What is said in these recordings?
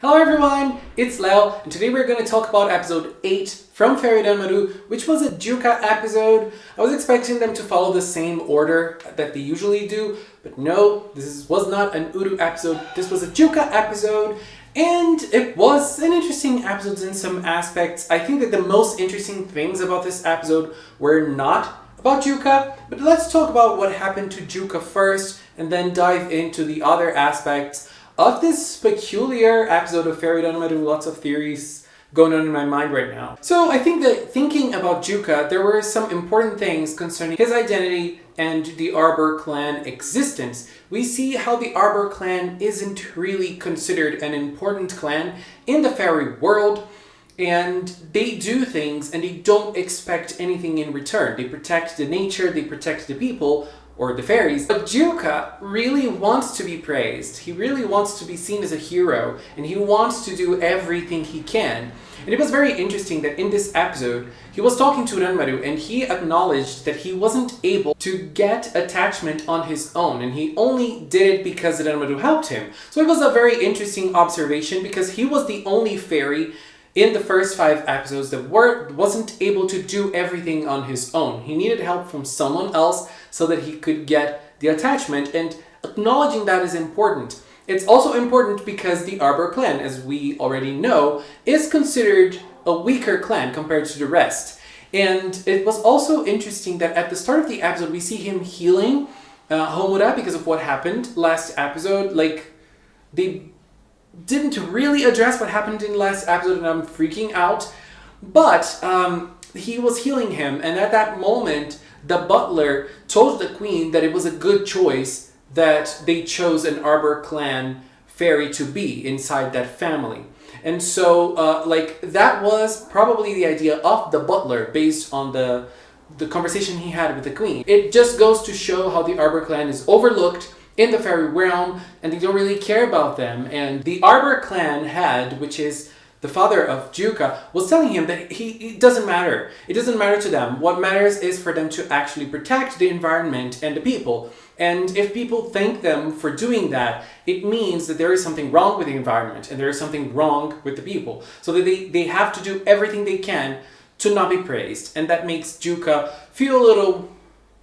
Hello everyone, it's Leo, and today we're going to talk about episode 8 from Fairy Ranmaru, which was a Jukka episode. I was expecting them to follow the same order that they usually do, but no, this was not an Uru episode, this was a Jukka episode, and it was an interesting episode in some aspects. I think that the most interesting things about this episode were not about Jukka, but let's talk about what happened to Jukka first, and then dive into the other aspects of this peculiar episode of Fairy Ranmaru. Lots of theories going on in my mind right now. So I think that thinking about Jukka, there were some important things concerning his identity and the Arbor clan existence. We see how the Arbor clan isn't really considered an important clan in the fairy world, and they do things and they don't expect anything in return. They protect the nature, they protect the people, or the fairies. But Jukka really wants to be praised. He really wants to be seen as a hero, and he wants to do everything he can. And it was very interesting that in this episode, he was talking to Ranmaru, and he acknowledged that he wasn't able to get attachment on his own, and he only did it because Ranmaru helped him. So it was a very interesting observation, because he was the only fairy in the first 5 episodes that wasn't able to do everything on his own. He needed help from someone else so that he could get the attachment, and acknowledging that is important. It's also important because the Arbor clan, as we already know, is considered a weaker clan compared to the rest. And it was also interesting that at the start of the episode we see him healing Homura because of what happened last episode. Like, they didn't really address what happened in the last episode, and I'm freaking out. But he was healing him, and at that moment, the butler told the queen that it was a good choice that they chose an Arbor clan fairy to be inside that family. And so, that was probably the idea of the butler based on the conversation he had with the queen. It just goes to show how the Arbor clan is overlooked in the fairy realm, and they don't really care about them. And the Arbor clan head, which is the father of Jukka, was telling him that it doesn't matter. It doesn't matter to them. What matters is for them to actually protect the environment and the people. And if people thank them for doing that, it means that there is something wrong with the environment and there is something wrong with the people. So that they have to do everything they can to not be praised. And that makes Jukka feel a little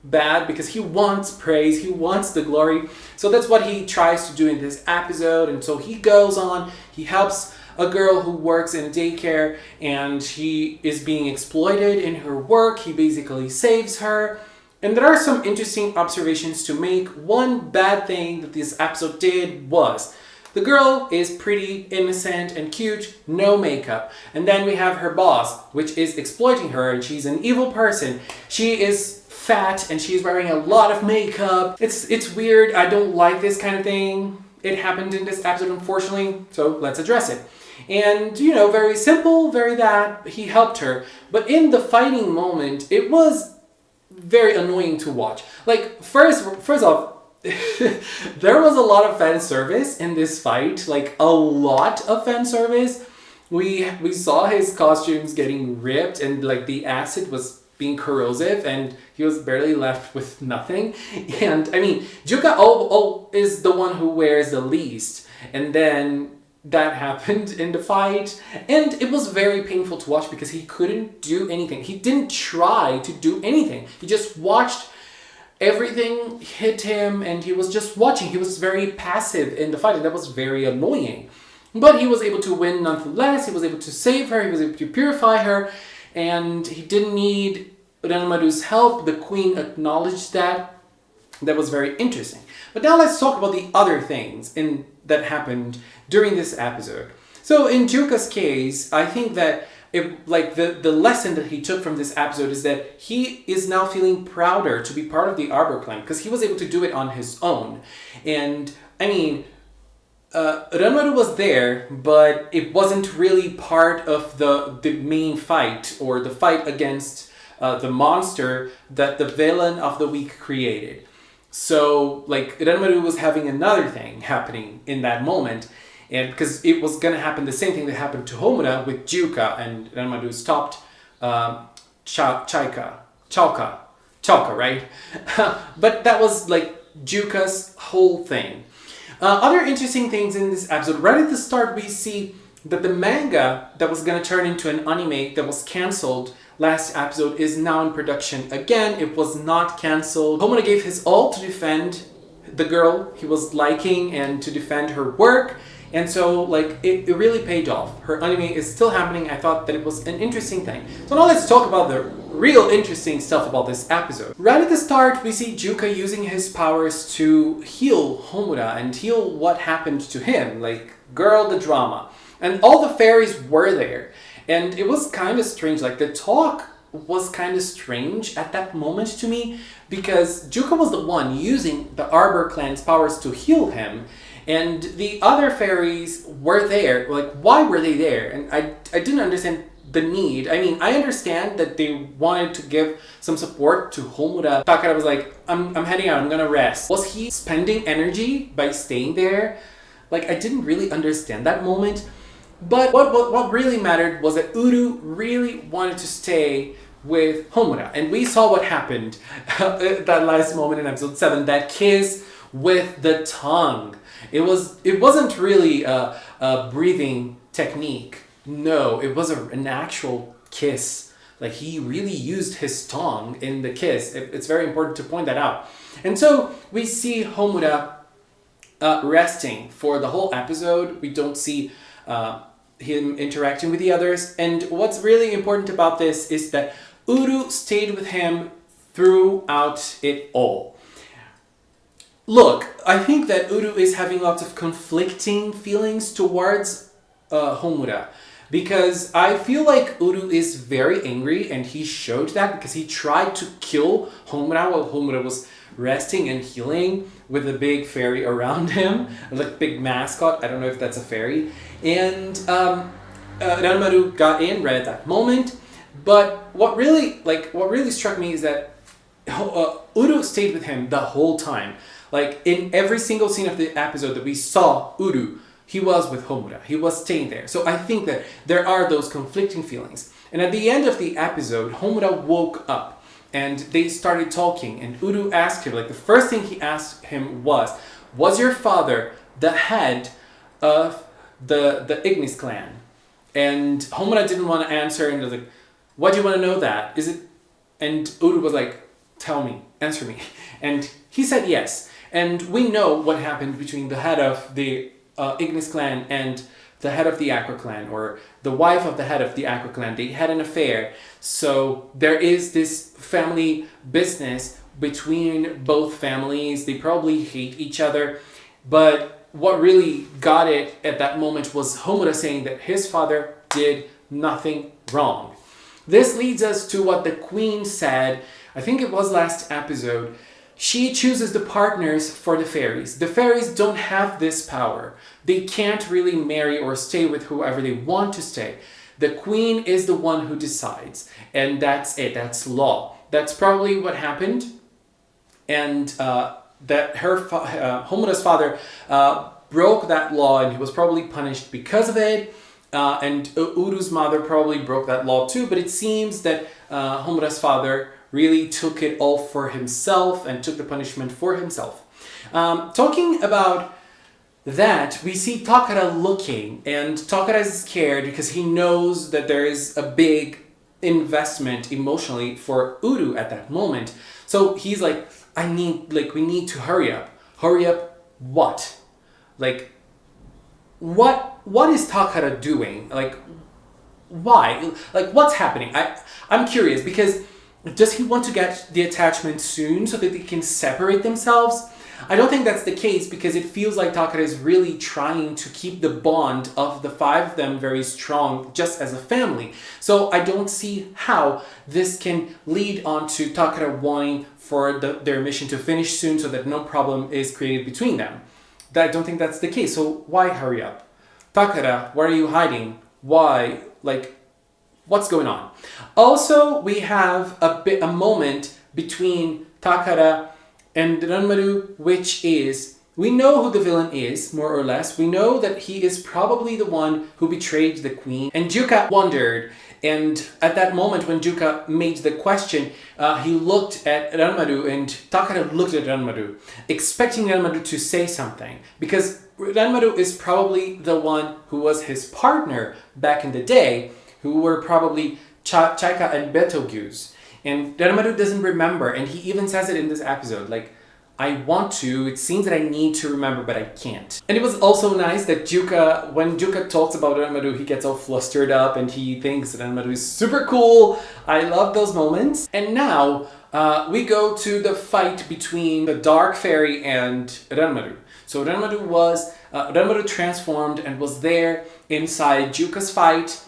bad because he wants praise, he wants the glory. So that's what he tries to do in this episode. And so he goes on, he helps a girl who works in a daycare, and she is being exploited in her work. He basically saves her. And there are some interesting observations to make. One bad thing that this episode did was the girl is pretty innocent and cute, no makeup. And then we have her boss, which is exploiting her, and she's an evil person. She is fat and she's wearing a lot of makeup. It's weird. I don't like this kind of thing. It happened in this episode, unfortunately, so let's address it. And, very simple, very that, he helped her. But in the fighting moment, it was very annoying to watch. Like, first off, there was a lot of fan service in this fight, like a lot of fan service. We saw his costumes getting ripped, and like the acid was being corrosive, and he was barely left with nothing. And I mean, Jukka is the one who wears the least, and then that happened in the fight, and it was very painful to watch because he couldn't do anything. He didn't try to do anything. He just watched everything hit him, and he was just watching. He was very passive in the fight, and that was very annoying. But he was able to win nonetheless. He was able to save her. He was able to purify her, and he didn't need Ranmaru's help. The queen acknowledged that. That was very interesting. But now let's talk about the other things that happened during this episode. So in Jukka's case, I think that the lesson that he took from this episode is that he is now feeling prouder to be part of the Arbor clan because he was able to do it on his own. And I mean, Ranmaru was there, but it wasn't really part of the main fight or the fight against the monster that the villain of the week created. So, Ranmaru was having another thing happening in that moment, and because it was going to happen the same thing that happened to Homura with Jukka, and Ranmaru stopped Chalka, right? But that was Jukka's whole thing. Other interesting things in this episode, right at the start, we see that the manga that was going to turn into an anime that was cancelled last episode is now in production again. It was not cancelled. Homura gave his all to defend the girl he was liking and to defend her work. And so, like, it really paid off. Her anime is still happening. I thought that it was an interesting thing. So now let's talk about the real interesting stuff about this episode. Right at the start, we see Jukka using his powers to heal Homura and heal what happened to him. Like, girl, the drama. And all the fairies were there. And it was kind of strange. Like, the talk was kind of strange at that moment to me, because Jukka was the one using the Arbor clan's powers to heal him. And the other fairies were there. Like, why were they there? And I didn't understand the need. I mean, I understand that they wanted to give some support to Homura. Takara was like, I'm heading out, I'm gonna rest. Was he spending energy by staying there? Like, I didn't really understand that moment. But what really mattered was that Uru really wanted to stay with Homura. And we saw what happened that last moment in episode 7, that kiss with the tongue. It wasn't really a breathing technique. No, it was an actual kiss. Like, he really used his tongue in the kiss. It's very important to point that out. And so we see Homura resting for the whole episode. We don't see him interacting with the others. And what's really important about this is that Uru stayed with him throughout it all. Look, I think that Uru is having lots of conflicting feelings towards Homura, because I feel like Uru is very angry, and he showed that because he tried to kill Homura while Homura was resting and healing with a big fairy around him, like big mascot. I don't know if that's a fairy. And Ranmaru got in right at that moment. But what really struck me is that Uru stayed with him the whole time. Like, in every single scene of the episode that we saw Uru, he was with Homura. He was staying there. So I think that there are those conflicting feelings. And at the end of the episode, Homura woke up and they started talking. And Uru asked him, like, the first thing he asked him was your father the head of the Ignis clan? And Homura didn't want to answer, and was like, why do you want to know that? Is it? And Uru was like, tell me, answer me. And he said yes. And we know what happened between the head of the Ignis clan and the head of the Aqua clan, or the wife of the head of the Aqua clan. They had an affair. So there is this family business between both families. They probably hate each other. But what really got it at that moment was Homura saying that his father did nothing wrong. This leads us to what the queen said, I think it was last episode. She chooses the partners for the fairies. The fairies don't have this power. They can't really marry or stay with whoever they want to stay. The queen is the one who decides. And that's it. That's law. That's probably what happened. And that Homura's father broke that law, and he was probably punished because of it. And Uru's mother probably broke that law too. But it seems that Homura's father really took it all for himself and took the punishment for himself. Talking about that, we see Takara looking, and Takara is scared because he knows that there is a big investment emotionally for Uru at that moment. So he's like, we need to hurry up. Hurry up what? Like, what is Takara doing? Like, why? Like, what's happening? I'm curious, because does he want to get the attachment soon so that they can separate themselves? I don't think that's the case, because it feels like Takara is really trying to keep the bond of the five of them very strong, just as a family. So I don't see how this can lead on to Takara wanting for their mission to finish soon so that no problem is created between them. I don't think that's the case. So why hurry up? Takara, where are you hiding? Why? Like, what's going on? Also, we have a moment between Takara and Ranmaru, which is We know who the villain is, more or less. We know that he is probably the one who betrayed the queen. And Jukka wondered. And at that moment when Jukka made the question, he looked at Ranmaru and Takara looked at Ranmaru, expecting Ranmaru to say something. Because Ranmaru is probably the one who was his partner back in the day, who were probably Chaika and Betelgeuse. And Ranmaru doesn't remember, and he even says it in this episode, like, I want to, it seems that I need to remember, but I can't. And it was also nice that Jukka, when Jukka talks about Ranmaru, he gets all flustered up and he thinks Ranmaru is super cool. I love those moments. And now we go to the fight between the Dark Fairy and Ranmaru. So Ranmaru transformed and was there inside Jukka's fight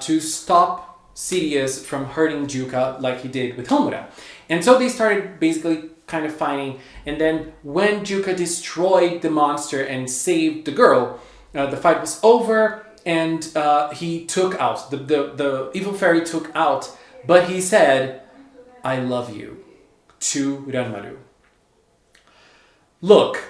to stop Sirius from hurting Jukka like he did with Homura. And so they started basically kind of fighting, and then when Jukka destroyed the monster and saved the girl, the fight was over, and he took out, the evil fairy took out, but he said, I love you, to Ranmaru. Look,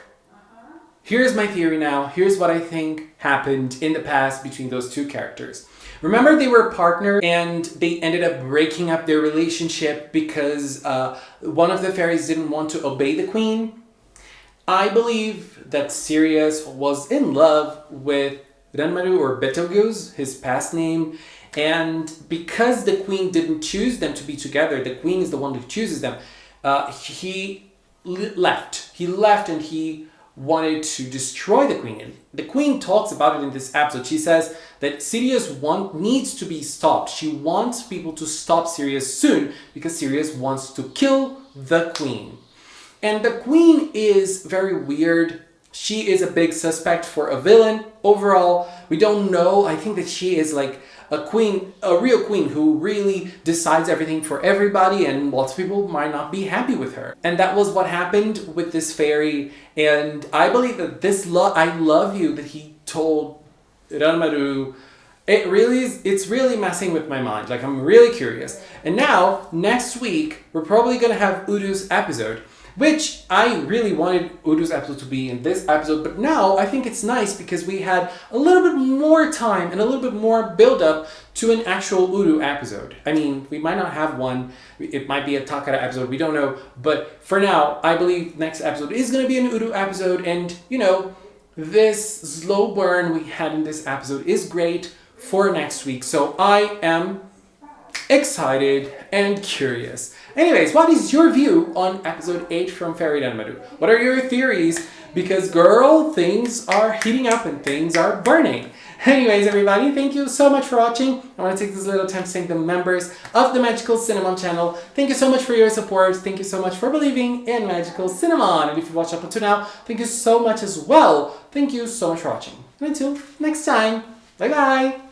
here's my theory now, here's what I think happened in the past between those two characters. Remember, they were partners and they ended up breaking up their relationship because one of the fairies didn't want to obey the queen. I believe that Sirius was in love with Ranmaru, or Betelgeuse, his past name, and because the queen didn't choose them to be together, the queen is the one who chooses them, he left. He left and he wanted to destroy the queen. And the queen talks about it in this episode. She says that Sirius needs to be stopped. She wants people to stop Sirius soon because Sirius wants to kill the queen. And the queen is very weird. She is a big suspect for a villain. Overall, we don't know. I think that she is like a queen, a real queen who really decides everything for everybody, and lots of people might not be happy with her. And that was what happened with this fairy. And I believe that this I love you that he told Ranmaru, it's really messing with my mind. Like, I'm really curious. And now, next week, we're probably gonna have Uru's episode, which I really wanted Uru's episode to be in this episode, but now I think it's nice because we had a little bit more time and a little bit more build-up to an actual Uru episode. I mean, we might not have one, it might be a Takara episode, we don't know, but for now, I believe next episode is going to be an Uru episode, and, you know, this slow burn we had in this episode is great for next week, so I am excited and curious. Anyways, what is your view on episode 8 from Fairy Ranmaru? What are your theories? Because girl, things are heating up and things are burning. Anyways, everybody, thank you so much for watching. I want to take this little time to thank the members of the Magical Cinnamon channel. Thank you so much for your support. Thank you so much for believing in Magical Cinnamon. And if you've watched up until now, thank you so much as well. Thank you so much for watching. And until next time, bye bye.